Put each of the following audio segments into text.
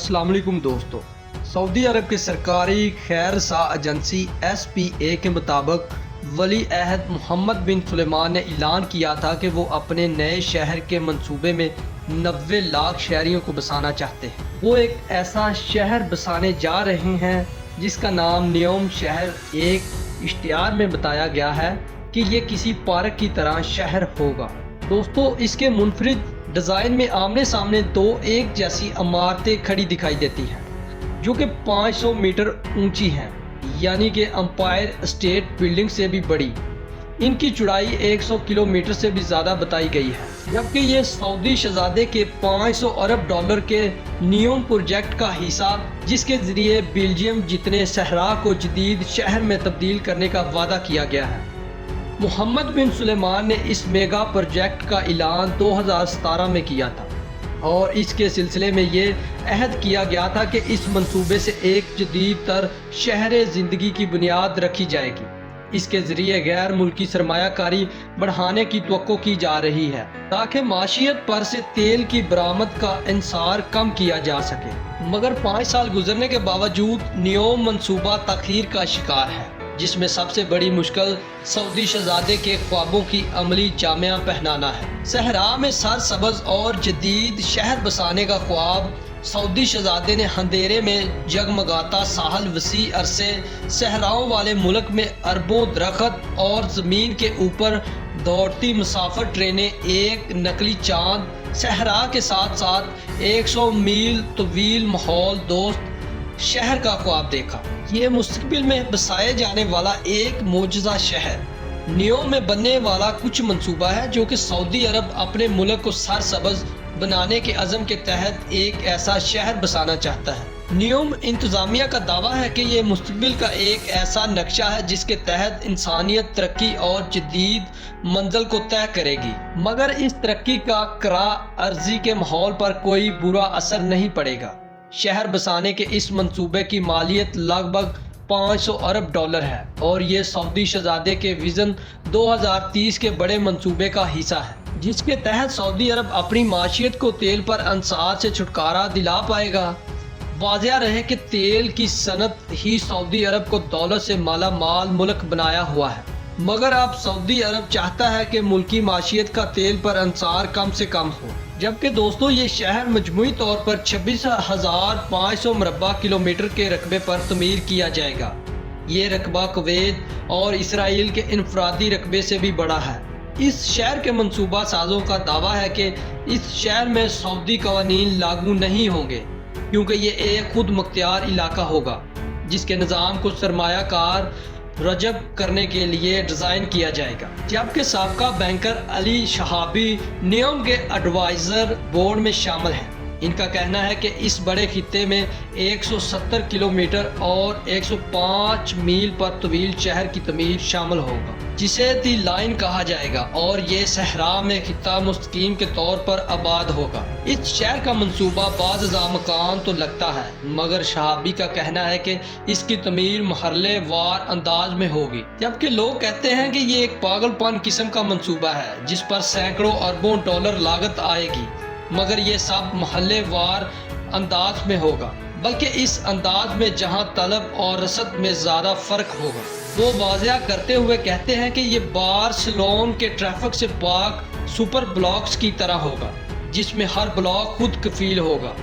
अस्सलाम वालेकुम दोस्तों। सऊदी अरब की सरकारी खैर सा एजेंसी SPA के मुताबिक वली अहद मोहम्मद बिन सुलेमान ने ऐलान किया था कि वो अपने नए शहर के मंसूबे में 90 लाख शहरियों को बसाना चाहते हैं। वो एक ऐसा शहर बसाने जा रहे हैं जिसका नाम न्योम शहर। एक इश्तिहार में बताया गया है कि ये किसी पार्क की तरह शहर होगा। दोस्तों, इसके मुनफरिद डिज़ाइन में आमने सामने दो एक जैसी इमारतें खड़ी दिखाई देती हैं जो कि 500 मीटर ऊंची हैं, यानी कि एम्पायर स्टेट बिल्डिंग से भी बड़ी। इनकी चौड़ाई 100 किलोमीटर से भी ज़्यादा बताई गई है, जबकि ये सऊदी शहजादे के 500 अरब डॉलर के न्योम प्रोजेक्ट का हिस्सा, जिसके ज़रिए बेल्जियम जितने सहरा को जदीद शहर में तब्दील करने का वादा किया गया है। मोहम्मद बिन सुलेमान ने इस मेगा प्रोजेक्ट का ऐलान 2017 में किया था और इसके सिलसिले में ये अहद किया गया था कि इस मंसूबे से एक जदीद तर शहर ज़िंदगी की बुनियाद रखी जाएगी। इसके ज़रिए गैर मुल्की सरमायाकारी बढ़ाने की तवक्को की जा रही है ताकि माशियत पर से तेल की बरामद का इंसार कम किया जा सके। मगर 5 साल गुजरने के बावजूद न्योम मंसूबा तखीर का शिकार है, जिसमें सबसे बड़ी मुश्किल सऊदी शहजादे के ख्वाबों की अमली जामिया पहनाना है। सहरा में सरसब्ज़ और जदीद शहर बसाने का ख्वाब सऊदी शहजादे ने अंधेरे में जगमगाता साहल, वसी अरसे, सहराओं वाले मुल्क में अरबों दरख्त और ज़मीन के ऊपर दौड़ती मुसाफिर ट्रेनें, एक नकली चांद, सहरा के साथ साथ 100 मील तवील माहौल दोस्त शहर का ख्वाब देखा। ये मुस्तकबिल में बसाए जाने वाला एक मोजज़ा शहर न्योम में बनने वाला कुछ मंसूबा है जो कि सऊदी अरब अपने मुल्क को सरसब्ज़ बनाने के अज़म के तहत एक ऐसा शहर बसाना चाहता है। न्योम इंतज़ामिया का दावा है कि ये मुस्तकबिल का एक ऐसा नक्शा है जिसके तहत इंसानियत तरक्की और जदीद मंजिल को तय करेगी, मगर इस तरक्की का करा अर्जी के माहौल पर कोई बुरा असर नहीं पड़ेगा। शहर बसाने के इस मंसूबे की मालियत लगभग 500 अरब डॉलर है और ये सऊदी शहजादे के विज़न 2030 के बड़े मंसूबे का हिस्सा है, जिसके तहत सऊदी अरब अपनी माशियत को तेल पर अंसार से छुटकारा दिला पाएगा। वाज़िया रहे कि तेल की सनत ही सऊदी अरब को दौलत से माला माल मुल्क बनाया हुआ है, मगर अब सऊदी अरब चाहता है कि मुल्की माशियत का तेल पर अंसार कम से कम हो। जबकि दोस्तों, ये शहर मजमूई तौर पर 26,500 मुरब्बा किलोमीटर के रकबे पर तमीर किया जाएगा। ये रकबा कुवैत और इसराइल के इनफरादी रकबे से भी बड़ा है। इस शहर के मंसूबा साजों का दावा है कि इस शहर में सऊदी कवानीन लागू नहीं होंगे, क्योंकि ये एक खुद मुख्तियार इलाका होगा जिसके निज़ाम को सरमायाकार रजब करने के लिए डिज़ाइन किया जाएगा। जबकि साबका बैंकर अली शहाबी न्योम के एडवाइज़र बोर्ड में शामिल हैं। इनका कहना है कि इस बड़े खित्ते में 170 किलोमीटर और 105 मील पर तवील शहर की तमीर शामिल होगा, जिसे दी लाइन कहा जाएगा, और ये सहरा में खित्ता मुस्तकीम के तौर पर आबाद होगा। इस शहर का मंसूबा बाज़ मकान तो लगता है, मगर शहाबी का कहना है कि इसकी तमीर महल्ले वार अंदाज में होगी, जबकि लोग कहते हैं कि ये एक पागलपन किस्म का मंसूबा है जिस पर सैकड़ों अरबों डॉलर लागत आएगी, मगर ये सब महल्ले वार अंदाज में होगा, बल्कि इस अंदाज में जहां तलब और रसद में ज़्यादा फ़र्क होगा। वो वाज़िया करते हुए कहते हैं कि ये बार्सिलोना के ट्रैफिक से पाक सुपर ब्लॉक्स की तरह होगा, जिसमें हर ब्लॉक खुद कफील होगा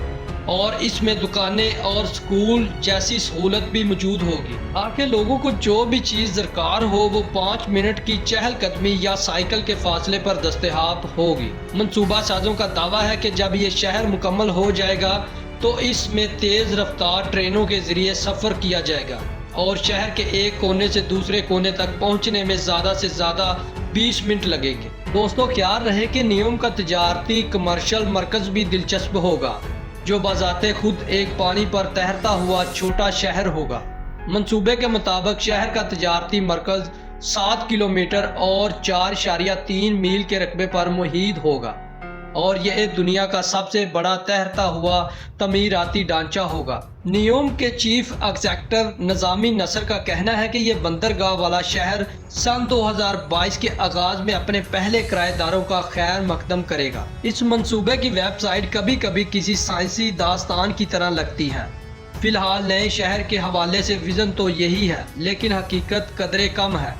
और इसमें दुकानें और स्कूल जैसी सहूलत भी मौजूद होगी, ताकि लोगों को जो भी चीज़ दरकार हो वो 5 मिनट की चहलकदमी या साइकिल के फासले पर दस्तयाब होगी। मंसूबा साजों का दावा है कि जब ये शहर मुकम्मल हो जाएगा तो इसमें तेज़ रफ्तार ट्रेनों के ज़रिए सफ़र किया जाएगा और शहर के एक कोने से दूसरे कोने तक पहुँचने में ज़्यादा से ज़्यादा 20 मिनट लगेंगे। दोस्तों, ख्याल रहे कि न्योम का तजारती कमर्शियल मरकज़ भी दिलचस्प होगा, जो बाज़ाते खुद एक पानी पर तैरता हुआ छोटा शहर होगा। मंसूबे के मुताबिक शहर का तजारती मरकज़ 7 किलोमीटर और 4.3 मील के रकबे पर मुहीत होगा اور یہ دنیا کا سب سے بڑا تیرتا ہوا تعمیراتی ڈھانچہ ہوگا۔ نیوم کے چیف ایگزیکٹو نظامی نصر کا کہنا ہے کہ یہ بندرگاہ والا شہر سن 2022 کے آغاز میں اپنے پہلے کرایہ داروں کا خیر مقدم کرے گا۔ اس منصوبے کی ویب سائٹ کبھی کبھی کسی سائنسی داستان کی طرح لگتی ہے۔ فی الحال نئے شہر کے حوالے سے ویژن تو یہی ہے، لیکن حقیقت قدرے کم ہے۔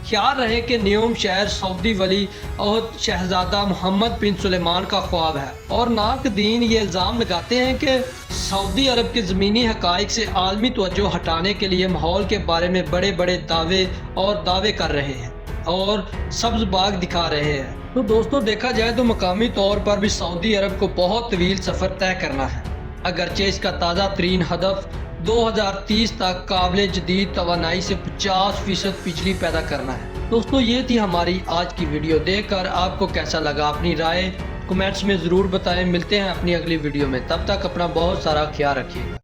خیال رہے کہ نیوم شہر سعودی ولی عہد شہزادہ محمد بن سلیمان کا خواب ہے، اور ناقدین یہ الزام لگاتے ہیں کہ سعودی عرب کے زمینی حقائق سے عالمی توجہ ہٹانے کے لیے ماحول کے بارے میں بڑے بڑے دعوے کر رہے ہیں اور سبز باغ دکھا رہے ہیں۔ تو دوستو، دیکھا جائے تو مقامی طور پر بھی سعودی عرب کو بہت طویل سفر طے کرنا ہے، اگرچہ اس کا تازہ ترین ہدف 2030 تک قابل جدید توانائی سے 50% بجلی پیدا کرنا ہے۔ دوستو، یہ تھی ہماری آج کی ویڈیو۔ دیکھ کر آپ کو کیسا لگا؟ اپنی رائے کمنٹس میں ضرور بتائیں۔ ملتے ہیں اپنی اگلی ویڈیو میں، تب تک اپنا بہت سارا خیال رکھیے گا۔